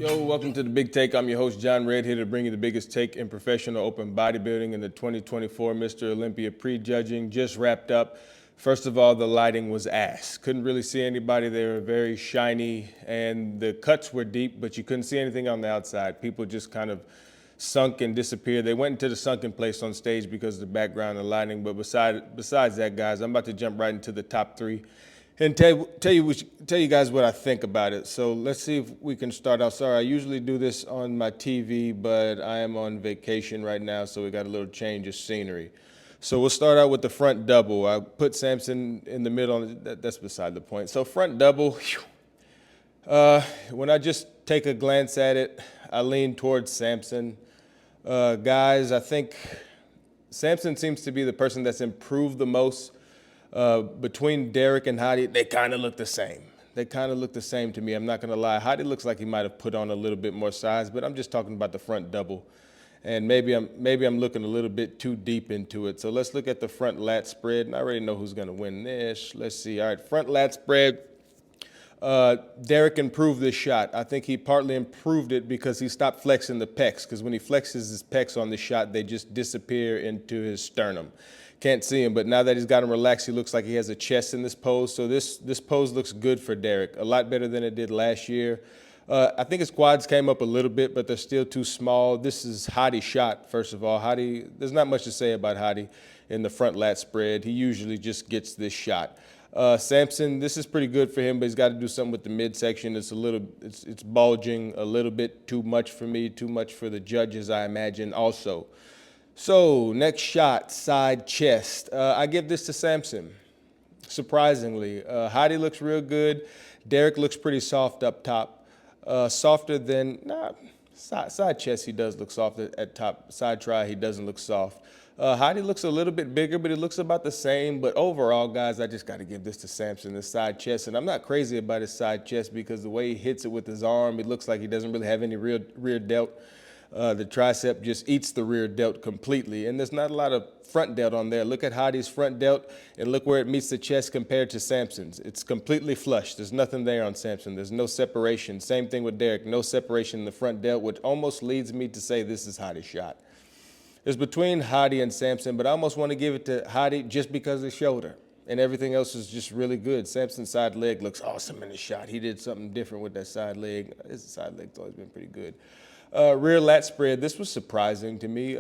Yo, welcome to The Big Take. I'm your host, John Red, here to bring you the biggest take in professional open bodybuilding in the 2024 Mr. Olympia Prejudging. Just wrapped up. First of all, the lighting was ass. Couldn't really see anybody. They were very shiny, and the cuts were deep, but you couldn't see anything on the outside. People just kind of sunk and disappeared. They went into the sunken place on stage because of the background and lighting. But besides that, guys, I'm about to jump right into the top three and tell you guys what I think about it. So let's see if we can start out. Sorry, I usually do this on my TV, but I am on vacation right now, so we got a little change of scenery. So we'll start out with the front double. I put Samson in the middle. That's beside the point. So front double, when I just take a glance at it, I lean towards Samson. Guys, I think Samson seems to be the person that's improved the most. Between Derek and Hadi, they kind of look the same. They kind of look the same to me. I'm not going to lie. Hadi looks like he might have put on a little bit more size, but I'm just talking about the front double. And maybe I'm looking a little bit too deep into it. So let's look at the front lat spread. And I already know who's going to win this. Let's see. All right, front lat spread. Derek improved this shot. I think he partly improved it because he stopped flexing the pecs. Because when he flexes his pecs on the shot, they just disappear into his sternum. Can't see him, but now that he's got him relaxed, he looks like he has a chest in this pose. So this pose looks good for Derek, a lot better than it did last year. I think his quads came up a little bit, but they're still too small. This is Hadi's shot, first of all. Hadi, there's not much to say about Hadi in the front lat spread. He usually just gets this shot. Samson, this is pretty good for him, but he's got to do something with the midsection. It's bulging a little bit too much for me, too much for the judges, I imagine, also. So next shot, side chest. I give this to Samson, surprisingly. Hadi looks real good. Derek looks pretty soft up top. Softer than, side chest he does look soft at top. Side try he doesn't look soft. Hadi looks a little bit bigger, but he looks about the same. But overall, guys, I just got to give this to Samson, the side chest. And I'm not crazy about his side chest because the way he hits it with his arm, it looks like he doesn't really have any rear delt. The tricep just eats the rear delt completely, and there's not a lot of front delt on there. Look at Hadi's front delt, and look where it meets the chest compared to Samson's. It's completely flush. There's nothing there on Samson. There's no separation. Same thing with Derek. No separation in the front delt, which almost leads me to say this is Hadi's shot. It's between Hadi and Samson, but I almost want to give it to Hadi just because of the shoulder, and everything else is just really good. Samson's side leg looks awesome in the shot. He did something different with that side leg. His side leg's always been pretty good. Rear lat spread, this was surprising to me.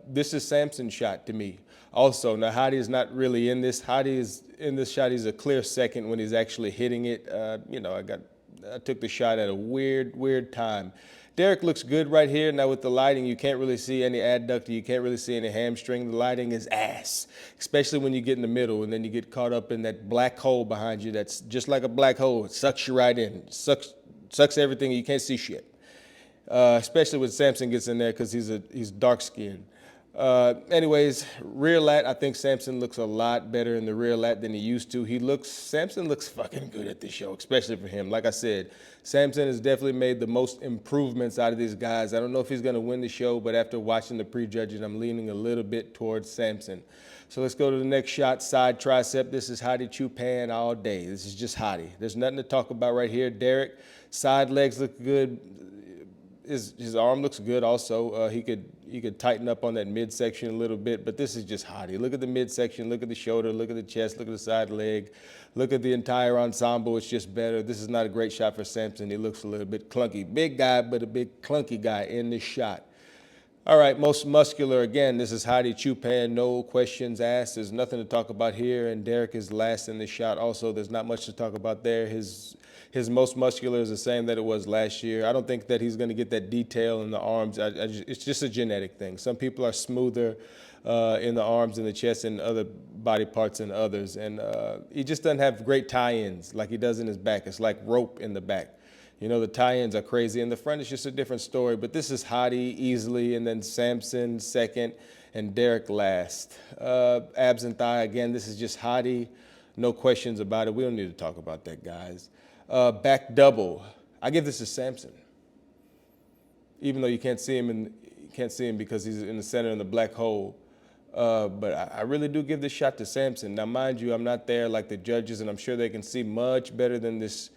This is Samson's shot to me. Also, now Hadi is not really in this. Hadi is in this shot. He's a clear second when he's actually hitting it. I took the shot at a weird time. Derek looks good right here. Now with the lighting, you can't really see any adductor. You can't really see any hamstring. The lighting is ass, especially when you get in the middle and then you get caught up in that black hole behind you. That's just like a black hole. It sucks you right in. Sucks everything. You can't see shit. Especially when Samson gets in there because he's dark skinned. Anyways, rear lat, I think Samson looks a lot better in the rear lat than he used to. Samson looks fucking good at this show, especially for him. Like I said, Samson has definitely made the most improvements out of these guys. I don't know if he's going to win the show, but after watching the prejudging, I'm leaning a little bit towards Samson. So let's go to the next shot, side tricep. This is Hadi Chupan all day. This is just Hadi. There's nothing to talk about right here. Derek, side legs look good. His arm looks good also. He could tighten up on that midsection a little bit, but this is just Hadi. Look at the midsection, look at the shoulder, look at the chest, look at the side leg, look at the entire ensemble. It's just better. This is not a great shot for Samson. He looks a little bit clunky. Big guy, but a big clunky guy in this shot. All right, most muscular, again, this is Hadi Chupan, no questions asked. There's nothing to talk about here, and Derek is last in this shot also. There's not much to talk about there. His most muscular is the same that it was last year. I don't think that he's going to get that detail in the arms. It's just a genetic thing. Some people are smoother in the arms and the chest and other body parts than others, and he just doesn't have great tie-ins like he does in his back. It's like rope in the back. You know, the tie-ins are crazy. In the front, it's just a different story. But this is Hadi easily, and then Samson second, and Derek last. Abs and thigh, again, this is just Hadi. No questions about it. We don't need to talk about that, guys. Back double. I give this to Samson. Even though you can't see him because he's in the center in the black hole. But I really do give this shot to Samson. Now, mind you, I'm not there like the judges, and I'm sure they can see much better than this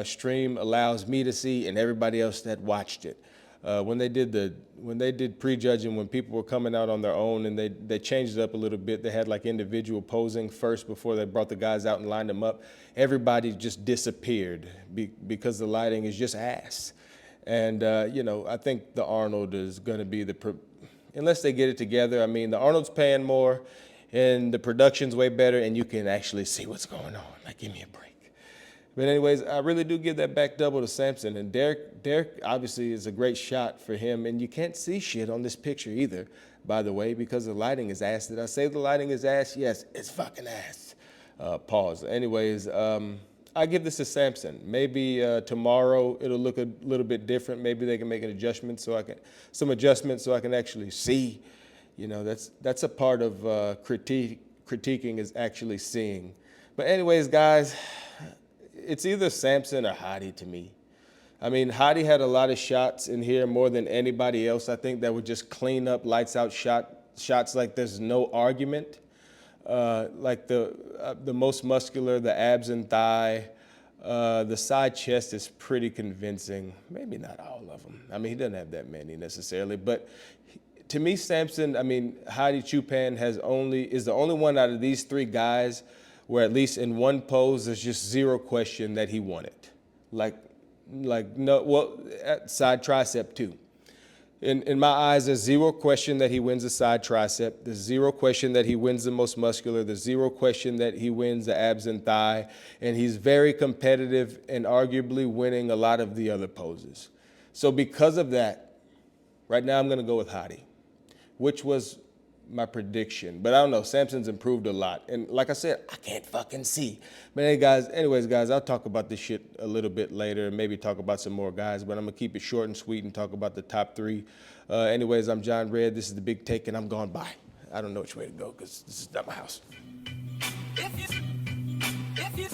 stream allows me to see and everybody else that watched it. When they did prejudging, when people were coming out on their own and they changed it up a little bit, they had like individual posing first before they brought the guys out and lined them up. Everybody just disappeared because the lighting is just ass. And, I think the Arnold is going to be unless they get it together. I mean, the Arnold's paying more and the production's way better and you can actually see what's going on. Like, give me a break. But anyways, I really do give that back double to Sampson. And Derek obviously is a great shot for him. And you can't see shit on this picture either, by the way, because the lighting is ass. Did I say the lighting is ass? Yes, it's fucking ass. Pause. Anyways, I give this to Sampson. Maybe tomorrow it'll look a little bit different. Maybe they can make some adjustments so I can actually see. That's a part of critiquing is actually seeing. But anyways, guys, it's either Sampson or Hadi to me. I mean, Hadi had a lot of shots in here more than anybody else. I think that would just clean up lights out shots like there's no argument. Like the most muscular, the abs and thigh, the side chest is pretty convincing. Maybe not all of them. I mean, he doesn't have that many necessarily, but to me, Sampson, Hadi Chupan is the only one out of these three guys where at least in one pose, there's just zero question that he won it. Side tricep too. In my eyes, there's zero question that he wins the side tricep. There's zero question that he wins the most muscular. There's zero question that he wins the abs and thigh. And he's very competitive and arguably winning a lot of the other poses. So because of that, right now I'm going to go with Hadi, which was my prediction. But I don't know, Sampson's improved a lot. And like I said, I can't fucking see. But anyways, guys, I'll talk about this shit a little bit later and maybe talk about some more guys, but I'm gonna keep it short and sweet and talk about the top three. Anyways, I'm John Red, this is The Big Take, and I'm going bye. I don't know which way to go because this is not my house. If you